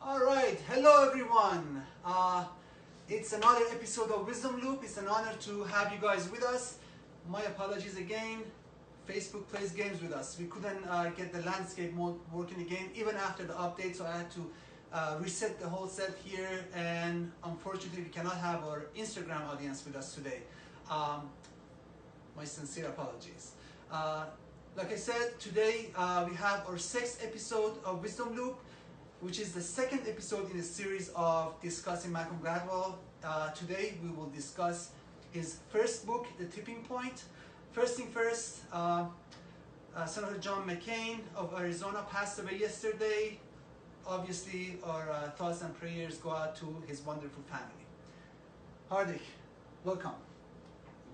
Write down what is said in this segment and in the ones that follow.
All right, hello everyone. It's another episode of Wisdom Loop. It's an honor to have you guys with us. My apologies again. Facebook plays games with us. We couldn't get the landscape mode working again, even after the update, so I had to reset the whole set here, and unfortunately we cannot have our Instagram audience with us today. My sincere apologies. Like I said, today we have our 6th episode of Wisdom Loop, which is the 2nd episode in a series of discussing Malcolm Gladwell. Today we will discuss his first book, The Tipping Point. First thing first, Senator John McCain of Arizona passed away yesterday. Obviously, our thoughts and prayers go out to his wonderful family. Hardik, welcome.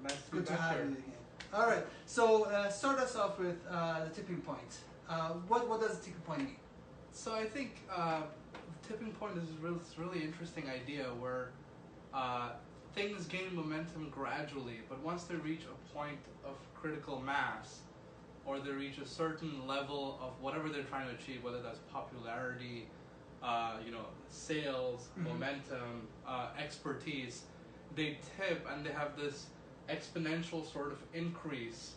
Nice to Good be to back have here. you again. All right, so start us off with the tipping point. What does the tipping point mean? So I think the tipping point is this really interesting idea where things gain momentum gradually, but once they reach a point of critical mass, or they reach a certain level of whatever they're trying to achieve, whether that's popularity, sales, momentum, expertise, they tip and they have this exponential sort of increase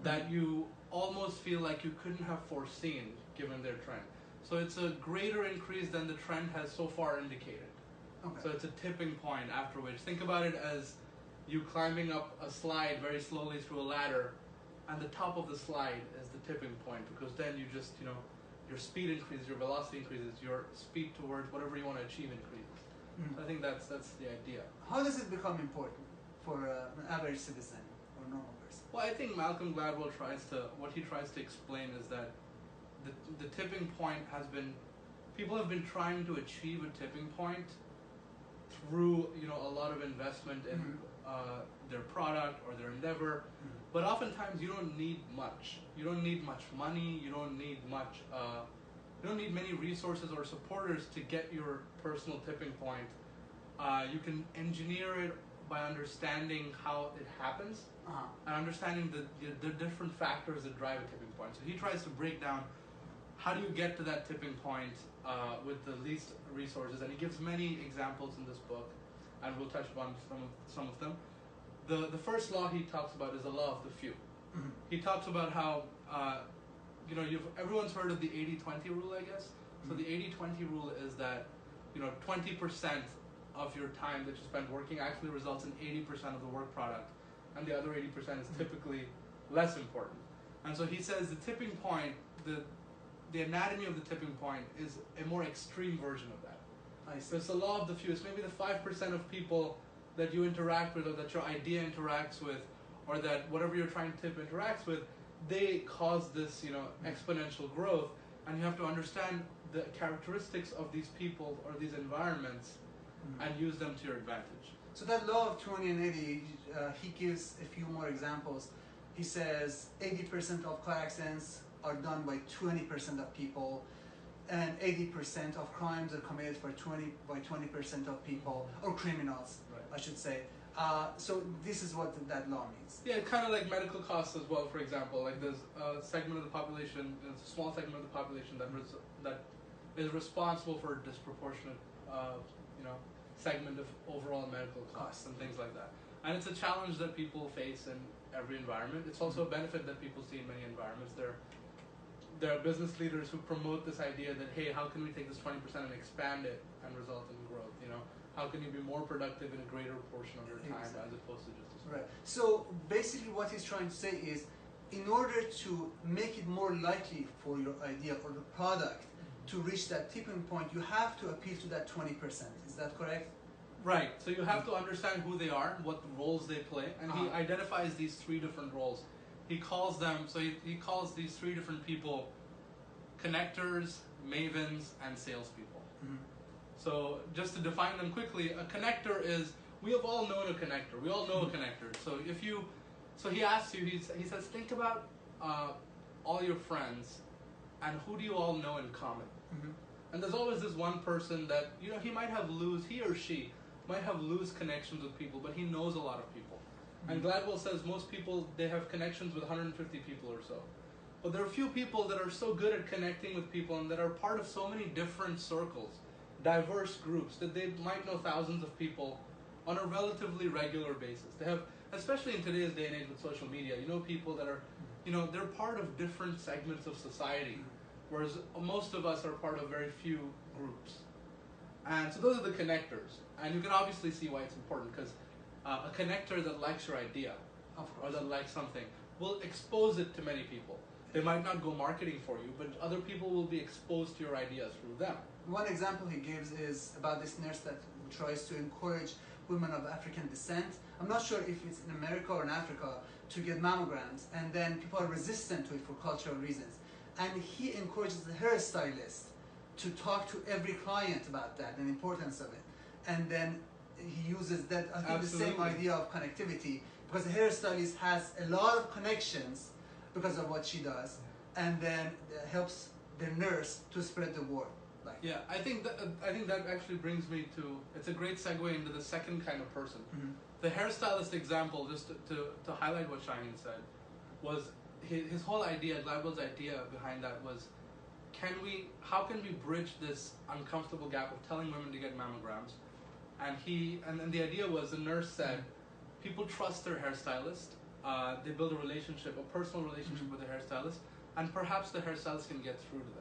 that you almost feel like you couldn't have foreseen given their trend. So it's a greater increase than the trend has so far indicated. Okay. So it's a tipping point after which, think about it as you climbing up a slide very slowly through a ladder, and the top of the slide is the tipping point, because then you just, your speed increases, your velocity increases, your speed towards whatever you want to achieve increases. So I think that's the idea. How does it become important for an average citizen or normal person? Well, I think Malcolm Gladwell what he tries to explain is that the tipping point people have been trying to achieve a tipping point through, a lot of investment in their product or their endeavor, but oftentimes you don't need much. You don't need much money. You don't need many resources or supporters to get your personal tipping point. You can engineer it by understanding how it happens and understanding the different factors that drive a tipping point. So he tries to break down how do you get to that tipping point with the least resources, and he gives many examples in this book, and we'll touch upon some of them. The first law he talks about is the law of the few. He talks about how everyone's heard of the 80-20 rule, I guess. So the 80-20 rule is that 20% of your time that you spend working actually results in 80% of the work product, and the other 80% is typically less important. And so he says the tipping point, the anatomy of the tipping point is a more extreme version of that. So it's the law of the few. It's maybe the 5% of people that you interact with, or that your idea interacts with, or that whatever you're trying to tip interacts with, they cause this exponential growth, and you have to understand the characteristics of these people or these environments and use them to your advantage. So that law of 20 and 80, he gives a few more examples. He says 80% of car accidents are done by 20% of people, and 80% of crimes are committed by 20% of people, or criminals, right, I should say. So this is what that law means. Yeah, kind of like medical costs as well, for example. Like there's a segment of the population, there's a small segment of the population that is responsible for a disproportionate segment of overall medical costs and things like that. And it's a challenge that people face in every environment. It's also a benefit that people see in many environments. There are business leaders who promote this idea that, hey, how can we take this 20% and expand it and result in growth? How can you be more productive in a greater portion of your time as opposed to just a right. So basically what he's trying to say is, in order to make it more likely for your idea or the product to reach that tipping point, you have to appeal to that 20%. Is that correct? Right. So you have to understand who they are, what roles they play, and he identifies these 3 different roles. He calls them, he calls these 3 different people connectors, mavens, and salespeople. So just to define them quickly, a connector is, we have all known a connector. We all know a connector. So he asks you, he says, think about all your friends, and who do you all know in common? And there's always this one person that, he or she might have loose connections with people, but he knows a lot of people. And Gladwell says most people, they have connections with 150 people or so. But there are a few people that are so good at connecting with people and that are part of so many different circles diverse groups that they might know thousands of people on a relatively regular basis. They have, especially in today's day and age with social media, you know, people that are, you know, they're part of different segments of society, whereas most of us are part of very few groups. And so those are the connectors. And you can obviously see why it's important, because a connector that likes your idea or that likes something will expose it to many people. They might not go marketing for you, but other people will be exposed to your ideas through them. One example he gives is about this nurse that tries to encourage women of African descent. I'm not sure if it's in America or in Africa to get mammograms, and then people are resistant to it for cultural reasons. And he encourages the hairstylist to talk to every client about that and the importance of it. And then he uses that, I think, the same idea of connectivity, because the hairstylist has a lot of connections because of what she does, and then helps the nurse to spread the word. Yeah, I think that actually brings me to, it's a great segue into the second kind of person. The hairstylist example, just to highlight what Shaheen said, was his whole idea, Gladwell's idea behind that was, how can we bridge this uncomfortable gap of telling women to get mammograms? And then the idea was, the nurse said, people trust their hairstylist, they build a relationship, a personal relationship with the hairstylist, and perhaps the hairstylist can get through to them.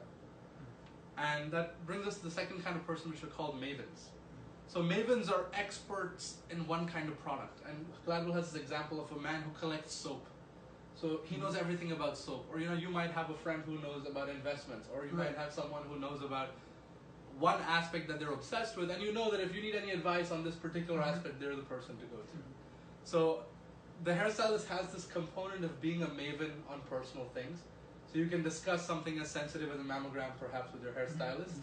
And that brings us to the second kind of person, which are called mavens. So mavens are experts in one kind of product. And Gladwell has this example of a man who collects soap. So he knows everything about soap. Or, you know, you might have a friend who knows about investments, or you might have someone who knows about one aspect that they're obsessed with, and you know that if you need any advice on this particular aspect, they're the person to go to. So the hairstylist has this component of being a maven on personal things. So you can discuss something as sensitive as a mammogram perhaps with your hairstylist.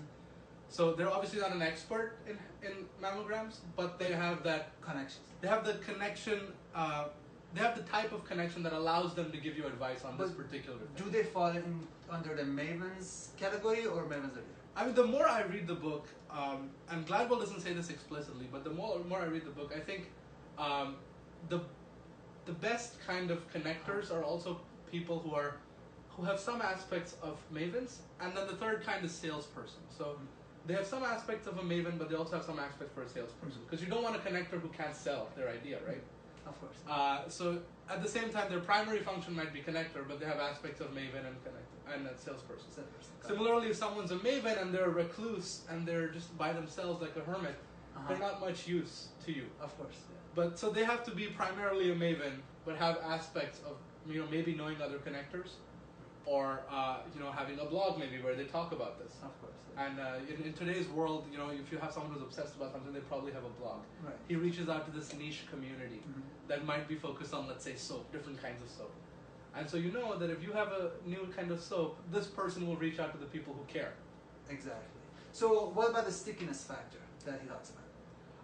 So they're obviously not an expert in mammograms, but they have that connection. They have the connection, they have the type of connection that allows them to give you advice on this particular thing. Do they fall under the mavens category, or mavens are different? I mean, the more I read the book, and Gladwell doesn't say this explicitly, but the more I read the book, I think the best kind of connectors are also people who have some aspects of mavens, and then the third kind is salesperson. So they have some aspects of a maven, but they also have some aspects for a salesperson, because you don't want a connector who can't sell their idea, right? Of course. So at the same time, their primary function might be connector, but they have aspects of maven and connector and salesperson. Similarly, if someone's a maven and they're a recluse and they're just by themselves like a hermit, they're not much use to you. Of course. Yeah. But so they have to be primarily a maven, but have aspects of, you know, maybe knowing other connectors, or you know, having a blog maybe where they talk about this. Of course. Yeah. And in today's world, you know, if you have someone who's obsessed about something, they probably have a blog. Right. He reaches out to this niche community that might be focused on, let's say, soap, different kinds of soap. And so you know that if you have a new kind of soap, this person will reach out to the people who care. Exactly. So what about the stickiness factor that he talks about?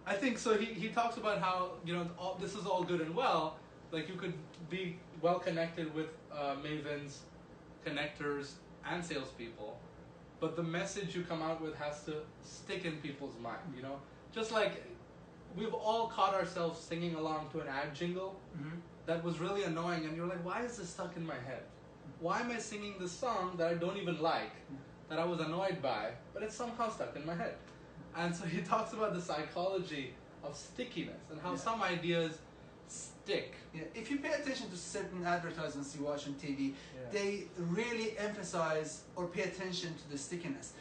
I think so. He talks about how, you know, this is all good and well. Like, you could be well connected with mavens, connectors, and salespeople, but the message you come out with has to stick in people's mind. You know, just like we've all caught ourselves singing along to an ad jingle that was really annoying, and you're like, why is this stuck in my head? Why am I singing this song that I don't even like, that I was annoyed by, but it's somehow stuck in my head? And so he talks about the psychology of stickiness and how some ideas stick. Yeah. If you pay attention to certain advertisements you watch on TV, they really emphasize or pay attention to the stickiness.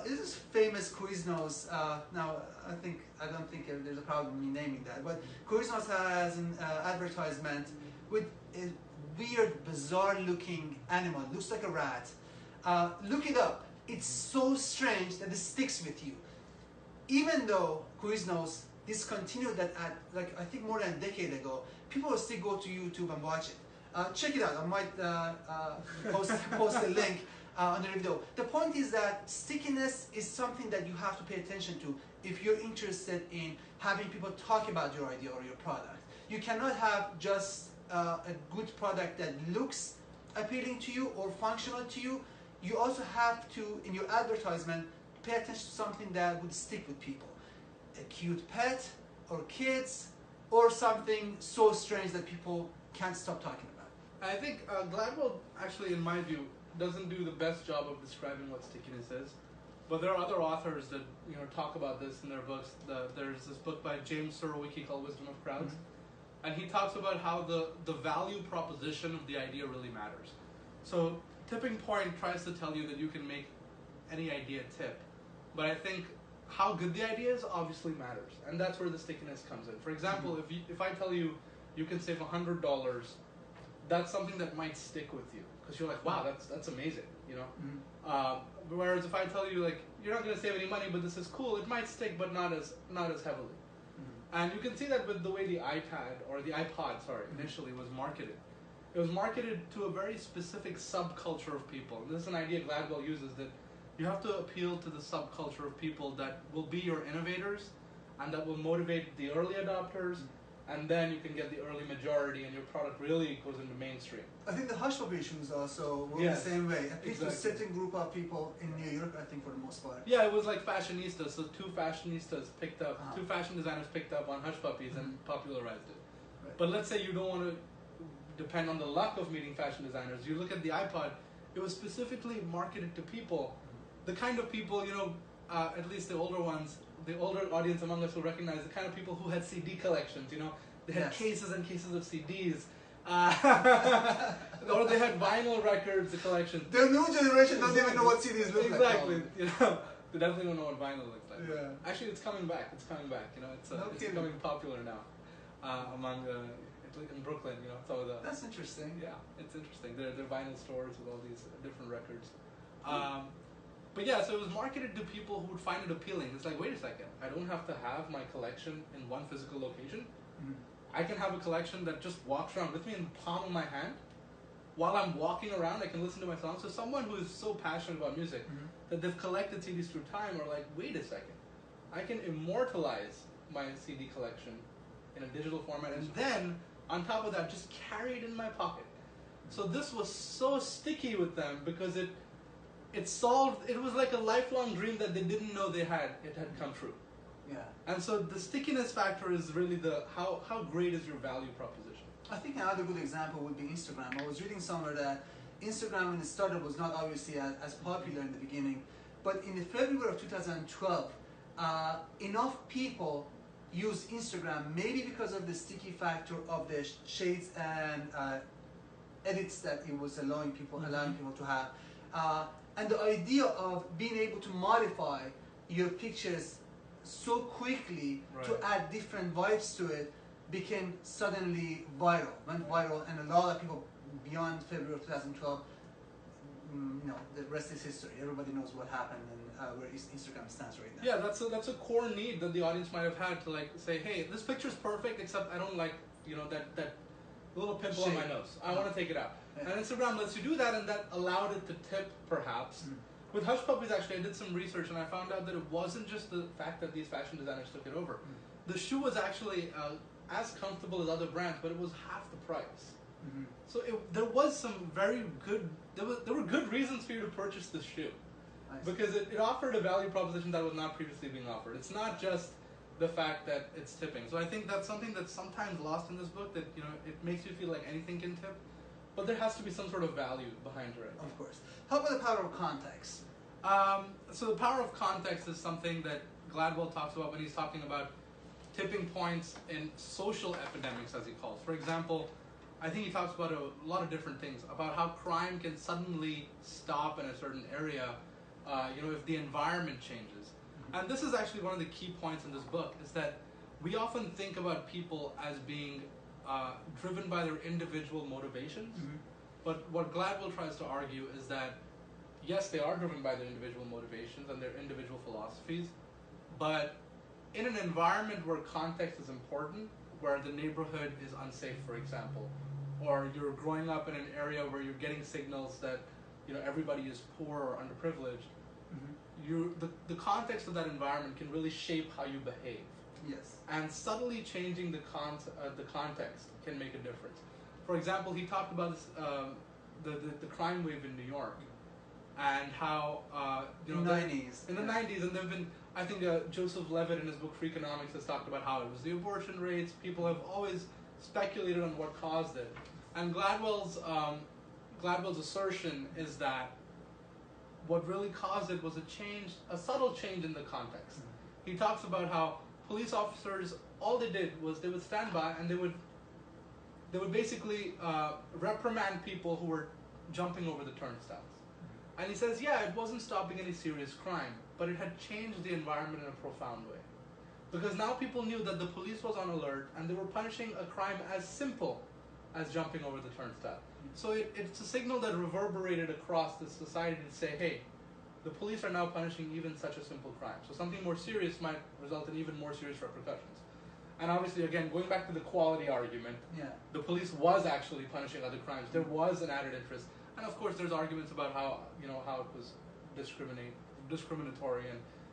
This is famous Quiznos. Now, I don't think there's a problem in me naming that, but Quiznos has an advertisement with a weird, bizarre-looking animal. It looks like a rat. Look it up. It's so strange that it sticks with you. Even though Quiznos discontinued that ad, like I think more than a decade ago, people will still go to YouTube and watch it. Check it out. I might post a link under the video. The point is that stickiness is something that you have to pay attention to if you're interested in having people talk about your idea or your product. You cannot have just a good product that looks appealing to you or functional to you. You also have to, in your advertisement, pay attention to something that would stick with people. A cute pet, or kids, or something so strange that people can't stop talking about. I think Gladwell, actually, in my view, doesn't do the best job of describing what stickiness is. But there are other authors that talk about this in their books. There's this book by James Surowiecki called Wisdom of Crowds, and he talks about how the value proposition of the idea really matters. So tipping point tries to tell you that you can make any idea tip, but I think how good the idea is obviously matters, and that's where the stickiness comes in. For example, if I tell you you can save $100, that's something that might stick with you because you're like, wow, that's amazing, whereas if I tell you like you're not going to save any money, but this is cool, it might stick, but not as heavily. And you can see that with the way the iPad or the iPod, initially was marketed. It was marketed to a very specific subculture of people. And this is an idea Gladwell uses, that you have to appeal to the subculture of people that will be your innovators and that will motivate the early adopters, and then you can get the early majority and your product really goes into mainstream. I think the Hush Puppy issues also were the same way. At least a certain group of people in New York, I think, for the most part. Yeah, it was like fashionistas. So two fashionistas picked up, two fashion designers picked up on Hush Puppies and popularized it. Right. But let's say you don't want to depend on the luck of meeting fashion designers. You look at the iPod, it was specifically marketed to people, the kind of people, at least the older ones, the older audience among us will recognize the kind of people who had CD collections, they had cases and cases of CDs, or they had vinyl records, the collection. The new generation doesn't even know what CDs look like. Exactly, they definitely don't know what vinyl looks like. Yeah. Actually, it's coming back. It's becoming popular now among in Brooklyn. Some of the. That's interesting. Yeah, it's interesting. They're vinyl stores with all these different records. But yeah, so it was marketed to people who would find it appealing. It's like, wait a second, I don't have to have my collection in one physical location. I can have a collection that just walks around with me in the palm of my hand. While I'm walking around, I can listen to my songs. So someone who is so passionate about music that they've collected CDs through time are like, wait a second, I can immortalize my CD collection in a digital format, and then on top of that, just carry it in my pocket. So this was so sticky with them because it was like a lifelong dream that they didn't know they had. It had come true. Yeah. And so the stickiness factor is really how great is your value proposition. I think another good example would be Instagram. I was reading somewhere that Instagram when it started was not obviously as popular in the beginning, but in February of 2012, enough people used Instagram, maybe because of the sticky factor of the shades and edits that it was allowing people to have. And the idea of being able to modify your pictures so quickly to add different vibes to it became suddenly went viral, and a lot of people beyond February of 2012, the rest is history. Everybody knows what happened and where Instagram stands right now. Yeah, that's a core need that the audience might have had to say, hey, this picture's perfect, except I don't like that little pimple on my nose. I want to take it out. Yeah. And Instagram lets you do that, and that allowed it to tip, perhaps. With Hush Puppies, actually, I did some research, and I found out that it wasn't just the fact that these fashion designers took it over. The shoe was actually as comfortable as other brands, but it was half the price. So there was some very good, there were good reasons for you to purchase this shoe. Because it offered a value proposition that was not previously being offered. It's not just the fact that it's tipping. So I think that's something that's sometimes lost in this book, that it makes you feel like anything can tip, but there has to be some sort of value behind it. Of course. How about the power of context? So the power of context is something that Gladwell talks about when he's talking about tipping points in social epidemics, as he calls. For example, I think he talks about a lot of different things, about how crime can suddenly stop in a certain area, if the environment changes. And this is actually one of the key points in this book, is that we often think about people as being driven by their individual motivations. But what Gladwell tries to argue is that, yes, they are driven by their individual motivations and their individual philosophies, but in an environment where context is important, where the neighborhood is unsafe, for example, or you're growing up in an area where you're getting signals that everybody is poor or underprivileged, the context of that environment can really shape how you behave. Yes. And subtly changing the context can make a difference. For example, he talked about this, the crime wave in New York, and how in the 90s. In the 90s, and there've been, I think Joseph Levitt in his book Freakonomics has talked about how it was the abortion rates. People have always speculated on what caused it, and Gladwell's assertion is that what really caused it was a subtle change in the context. He talks about how police officers, all they did was they would stand by and they would basically reprimand people who were jumping over the turnstiles. And he says, yeah, it wasn't stopping any serious crime, but it had changed the environment in a profound way. Because now people knew that the police was on alert and they were punishing a crime as simple as jumping over the turnstile. So it's a signal that reverberated across the society to say, hey, the police are now punishing even such a simple crime. So something more serious might result in even more serious repercussions. And obviously, again, going back to the quality argument, the police was actually punishing other crimes. There was an added interest. And of course, there's arguments about how it was discriminatory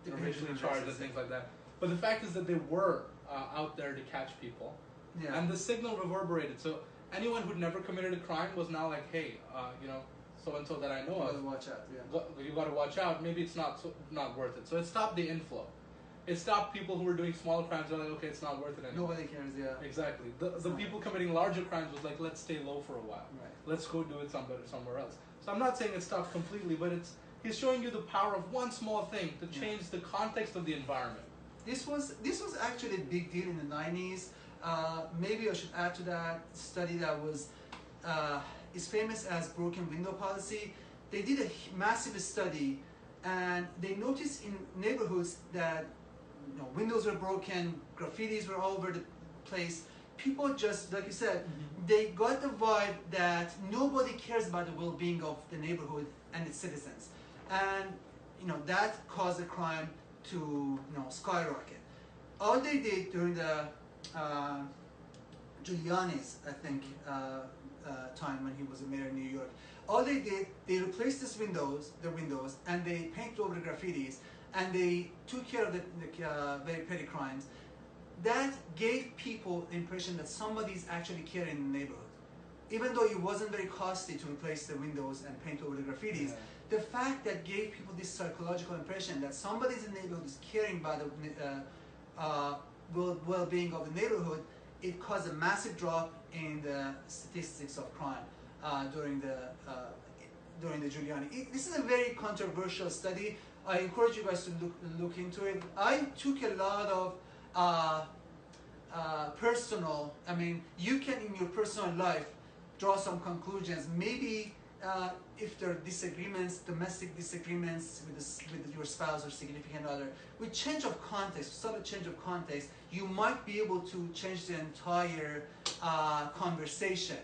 and racially charged and things like that. But the fact is that they were out there to catch people. And the signal reverberated. So anyone who'd never committed a crime was now like, hey, so-and-so that I know of, you got to watch out. Maybe it's not worth it. So it stopped the inflow. It stopped people who were doing small crimes. They're like, okay, it's not worth it anymore. Nobody cares, Exactly. The people committing larger crimes was like, let's stay low for a while. Right. Let's go do it somewhere else. So I'm not saying it stopped completely, but he's showing you the power of one small thing to change the context of the environment. This was actually a big deal in the 90s. Maybe I should add to that study that was is famous as broken window policy. They did a massive study, and they noticed in neighborhoods that windows were broken, graffitis were all over the place. People just, like you said, they got the vibe that nobody cares about the well-being of the neighborhood and its citizens, and that caused the crime to skyrocket. All they did during the Giuliani's, I think, time when he was a mayor in New York, all they did, they replaced the windows, and they painted over the graffitis, and they took care of the very petty crimes. That gave people the impression that somebody's actually caring in the neighborhood. Even though it wasn't very costly to replace the windows and paint over the graffitis, the fact that gave people this psychological impression that somebody's in the neighborhood is caring about the well-being of the neighborhood, it caused a massive drop in the statistics of crime during the Giuliani. This is a very controversial study. I encourage you guys to look into it. I took a lot of personal, you can in your personal life draw some conclusions. Maybe if there are disagreements, domestic disagreements with your spouse or significant other, with change of context, subtle change of context, you might be able to change the entire conversation,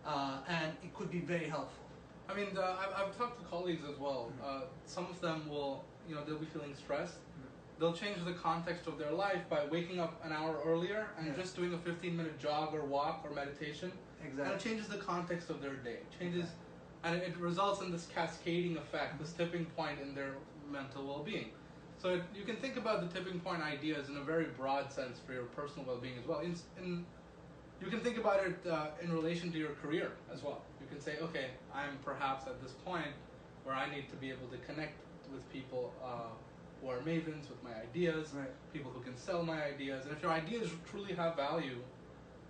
and it could be very helpful. I've talked to colleagues as well. Some of them will, they'll be feeling stressed. They'll change the context of their life by waking up an hour earlier and just doing a 15-minute jog or walk or meditation. Exactly. And it changes the context of their day. And it results in this cascading effect, this tipping point in their mental well-being. So you can think about the tipping point ideas in a very broad sense for your personal well-being as well. You can think about it in relation to your career as well. You can say, okay, I'm perhaps at this point where I need to be able to connect with people who are mavens with my ideas, people who can sell my ideas. And if your ideas truly have value,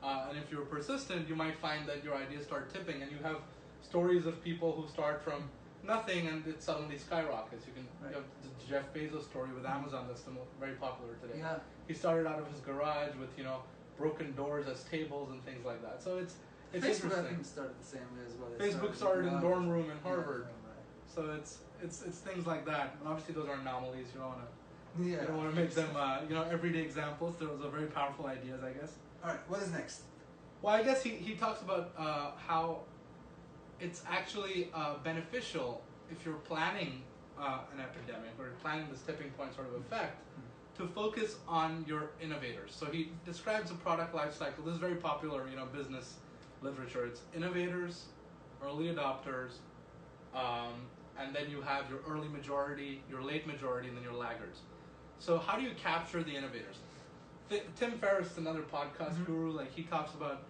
and if you're persistent, you might find that your ideas start tipping, and you have stories of people who start from nothing and it suddenly skyrockets. You have the Jeff Bezos story with Amazon that's very popular today. Yeah. He started out of his garage with broken doors as tables and things like that. So it's Facebook interesting. started the same way as well. Facebook started in the dorm room in Harvard. So it's things like that. And obviously those are anomalies. You don't want to make them everyday examples. Those are very powerful ideas, I guess. All right, what is next? Well, I guess he talks about how it's actually beneficial if you're planning an epidemic or planning this tipping point sort of effect to focus on your innovators. So he describes a product life cycle. This is very popular, business literature. It's innovators, early adopters, and then you have your early majority, your late majority, and then your laggards. So how do you capture the innovators? Tim Ferriss, another podcast guru, he talks about,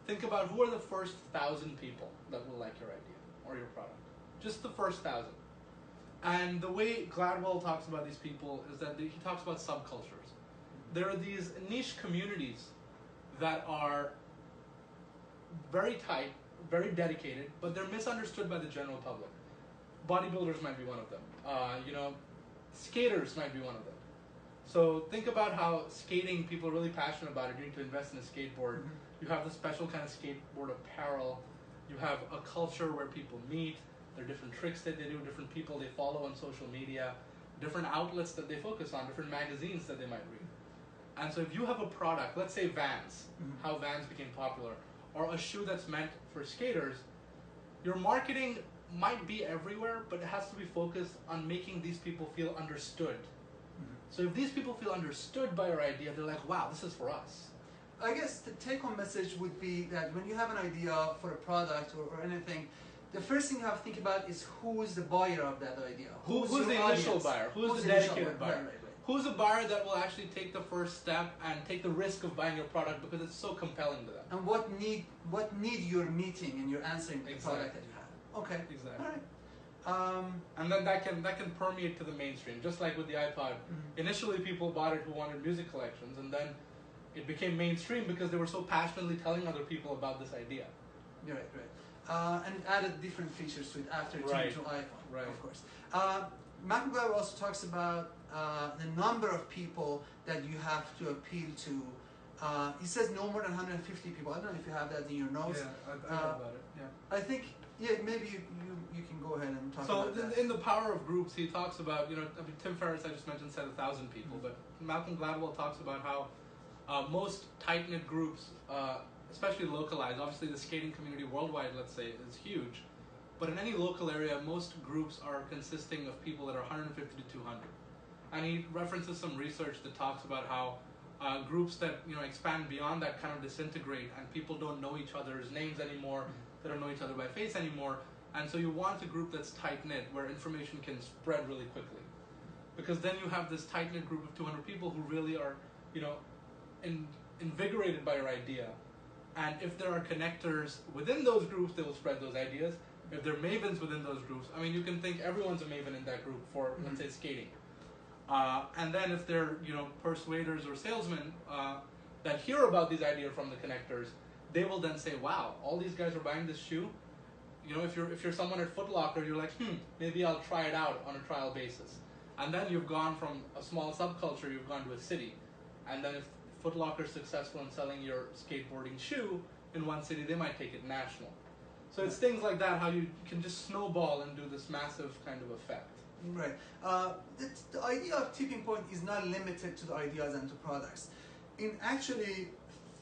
think about who are the first 1,000 people that will like your idea or your product. Just the first 1,000. And the way Gladwell talks about these people is that he talks about subcultures. There are these niche communities that are very tight, very dedicated, but they're misunderstood by the general public. bodybuilders might be one of them. You know, skaters might be one of them. So think about how skating, people are really passionate about it. You need to invest in a skateboard. You have the special kind of skateboard apparel. You have a culture where people meet. There are different tricks that they do, different people they follow on social media, different outlets that they focus on, different magazines that they might read. And so if you have a product, let's say Vans, how Vans became popular, or a shoe that's meant for skaters, your marketing might be everywhere, but it has to be focused on making these people feel understood. So if these people feel understood by your idea, they're like, wow, this is for us. I guess the take-home message would be that when you have an idea for a product or anything, the first thing you have to think about is who is the buyer of that idea. Who's the initial buyer? Who's the dedicated buyer? Right. Who's a buyer that will actually take the first step and take the risk of buying your product because it's so compelling to them? And what need you're meeting and you're answering the product that you have. Okay. Exactly. All right. And then that can permeate to the mainstream, just like with the iPod. Initially, people bought it who wanted music collections, and then it became mainstream because they were so passionately telling other people about this idea. Right. And it added different features to it after it came to iPhone, of course. Malcolm Gladwell also talks about the number of people that you have to appeal to. He says no more than 150 people. I don't know if you have that in your notes. Yeah, I read about it. Yeah. I think, maybe you can go ahead and talk about that. So in The Power of Groups, he talks about, Tim Ferriss, I just mentioned, said 1,000 people, but Malcolm Gladwell talks about how most tight-knit groups, especially localized, obviously the skating community worldwide, let's say, is huge, but in any local area, most groups are consisting of people that are 150 to 200. And he references some research that talks about how groups that expand beyond that kind of disintegrate, and people don't know each other's names anymore, they don't know each other by face anymore, and so you want a group that's tight-knit, where information can spread really quickly. Because then you have this tight-knit group of 200 people who really are, invigorated by your idea. And if there are connectors within those groups, they will spread those ideas. If there are mavens within those groups, you can think everyone's a maven in that group for, let's say, skating. And then if they're, persuaders or salesmen that hear about these ideas from the connectors, they will then say, wow, all these guys are buying this shoe. If you're someone at Foot Locker, you're like, maybe I'll try it out on a trial basis. And then you've gone from a small subculture, you've gone to a city. And then if Foot Locker is successful in selling your skateboarding shoe in one city, they might take it national. So it's things like that, how you can just snowball and do this massive kind of effect. Right. The idea of tipping point is not limited to the ideas and to products. In actually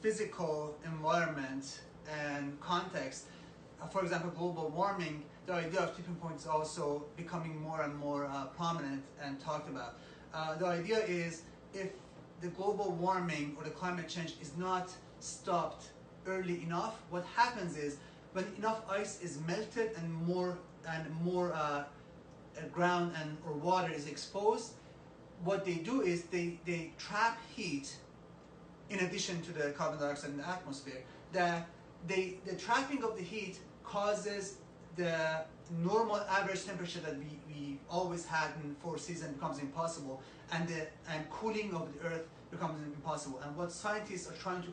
physical environment and context, for example, global warming, the idea of tipping point is also becoming more and more prominent and talked about. The idea is if the global warming or the climate change is not stopped early enough, what happens is when enough ice is melted and more ground or water is exposed, what they do is they trap heat in addition to the carbon dioxide in the atmosphere. The trapping of the heat causes the normal average temperature that we always had in 4 seasons becomes impossible, and cooling of the earth becomes impossible. And what scientists are trying to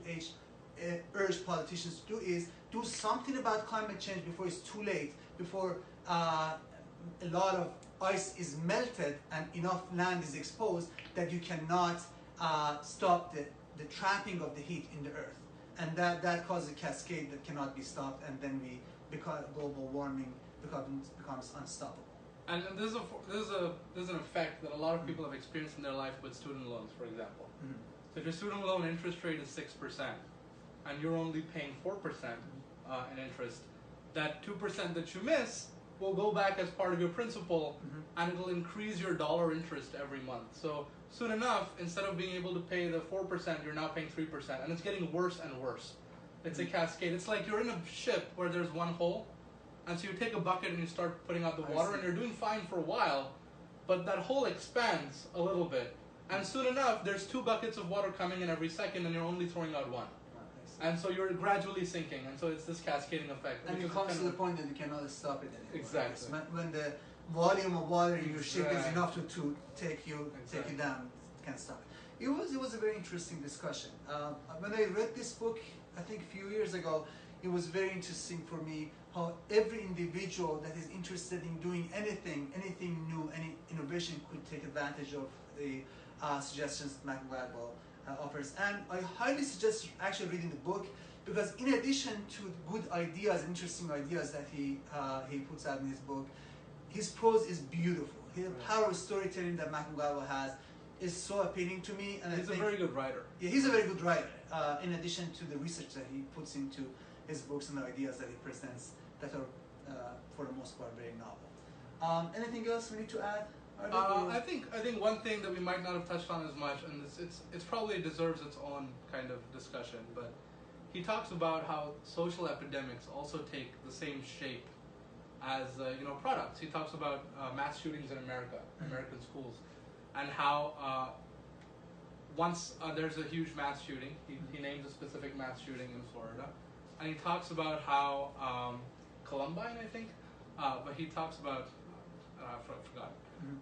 urge politicians to do is do something about climate change before it's too late, before a lot of ice is melted and enough land is exposed that you cannot stop the trapping of the heat in the earth. And that causes a cascade that cannot be stopped, and then global warming becomes unstoppable. And there's an effect that a lot of people have experienced in their life with student loans, for example. So if your student loan interest rate is 6%, and you're only paying 4% in interest, that 2% that you miss will go back as part of your principal, and it'll increase your dollar interest every month. So soon enough, instead of being able to pay the 4%, you're now paying 3%, and it's getting worse and worse. It's a cascade. It's like you're in a ship where there's one hole, and so you take a bucket and you start putting out the water, and you're doing fine for a while, but that hole expands a little bit, and soon enough, there's 2 buckets of water coming in every second, and you're only throwing out 1. And so you're gradually sinking, and so it's this cascading effect. And it comes to the point that you cannot stop it anymore. Exactly. When the volume of water in your ship is enough to take you down, you can't stop it. It was a very interesting discussion. When I read this book, I think a few years ago, it was very interesting for me how every individual that is interested in doing anything new, any innovation could take advantage of the suggestions that Malcolm Gladwell offers. And I highly suggest actually reading the book, because in addition to good ideas, interesting ideas that he puts out in his book, his prose is beautiful. The power of storytelling that Malcolm Gladwell has is so appealing to me. And he's a very good writer. Yeah, he's a very good writer, in addition to the research that he puts into his books and the ideas that he presents that are, for the most part, very novel. Anything else we need to add? I think one thing that we might not have touched on as much, and it's probably deserves its own kind of discussion, but he talks about how social epidemics also take the same shape as products. He talks about mass shootings in America, American schools, and how once there's a huge mass shooting, he names a specific mass shooting in Florida, and he talks about how Columbine, I think, but he talks about I forgot.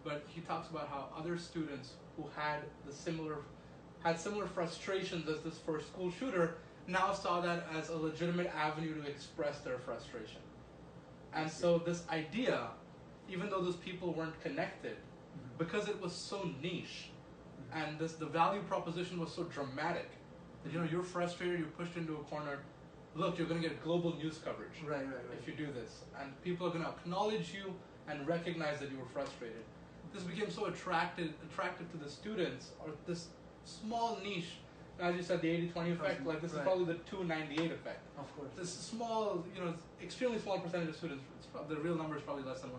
But he talks about how other students who had similar frustrations as this first school shooter now saw that as a legitimate avenue to express their frustration. And so this idea, even though those people weren't connected, because it was so niche, and the value proposition was so dramatic, that you're frustrated, you're pushed into a corner. Look, you're going to get global news coverage if you do this, and people are going to acknowledge you and recognize that you were frustrated. This became so attractive to the students, or this small niche, as you said, the 80-20 effect, like this is probably the 298 effect. Of course. This small, extremely small percentage of students, the real number is probably less than 1%.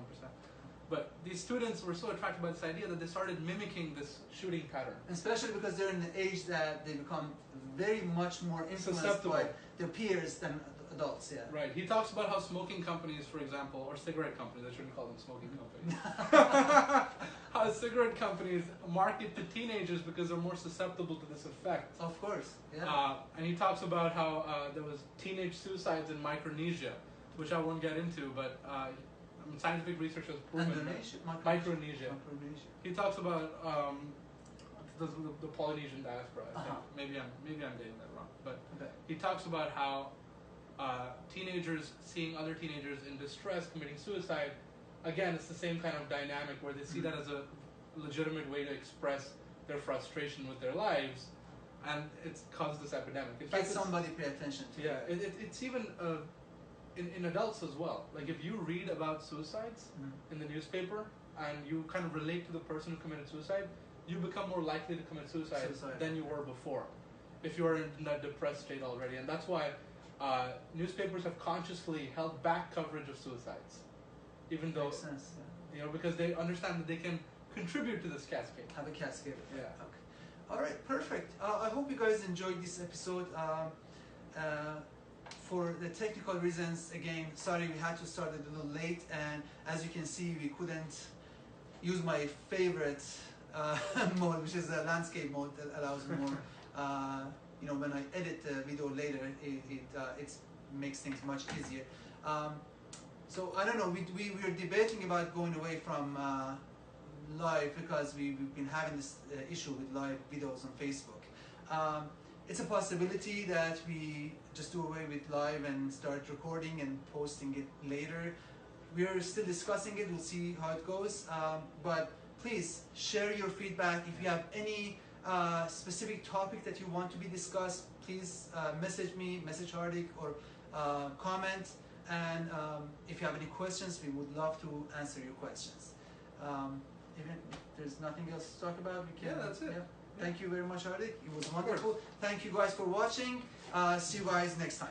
But these students were so attracted by this idea that they started mimicking this shooting pattern. Especially because they're in the age that they become very much more influenced by their peers than adults, yeah. Right. He talks about how smoking companies, for example, or cigarette companies, I shouldn't call them smoking companies, how cigarette companies market to teenagers because they're more susceptible to this effect. Of course, yeah. And he talks about how there was teenage suicides in Micronesia, which I won't get into, but scientific research has proven Micronesia. He talks about the Polynesian diaspora. I think. Maybe I'm getting that wrong, but he talks about how teenagers seeing other teenagers in distress committing suicide. Again, it's the same kind of dynamic where they see that as a legitimate way to express their frustration with their lives, and it's caused this epidemic. In fact, somebody pay attention to. Yeah, it's even in adults as well. Like if you read about suicides in the newspaper and you kind of relate to the person who committed suicide, you become more likely to commit suicide than you were before, if you are in that depressed state already. And that's why newspapers have consciously held back coverage of suicides, even though Makes sense, yeah. Because they understand that they can contribute to this cascade. Have a cascade. Yeah. Okay. All right. Perfect. I hope you guys enjoyed this episode. For the technical reasons, again, sorry we had to start a little late, and as you can see, we couldn't use my favorite mode, which is the landscape mode that allows more. When I edit the video later, it makes things much easier. So I don't know. We were debating about going away from live because we've been having this issue with live videos on Facebook. It's a possibility that we just do away with live and start recording and posting it later. We are still discussing it. We'll see how it goes. But please share your feedback. If you have any specific topic that you want to be discussed, please message me, message Hardik, or comment. And if you have any questions, we would love to answer your questions. Even if there's nothing else to talk about, we can. Yeah, that's it. Yeah. Thank you very much, Hardik. It was wonderful. Thank you guys for watching. See you guys next time.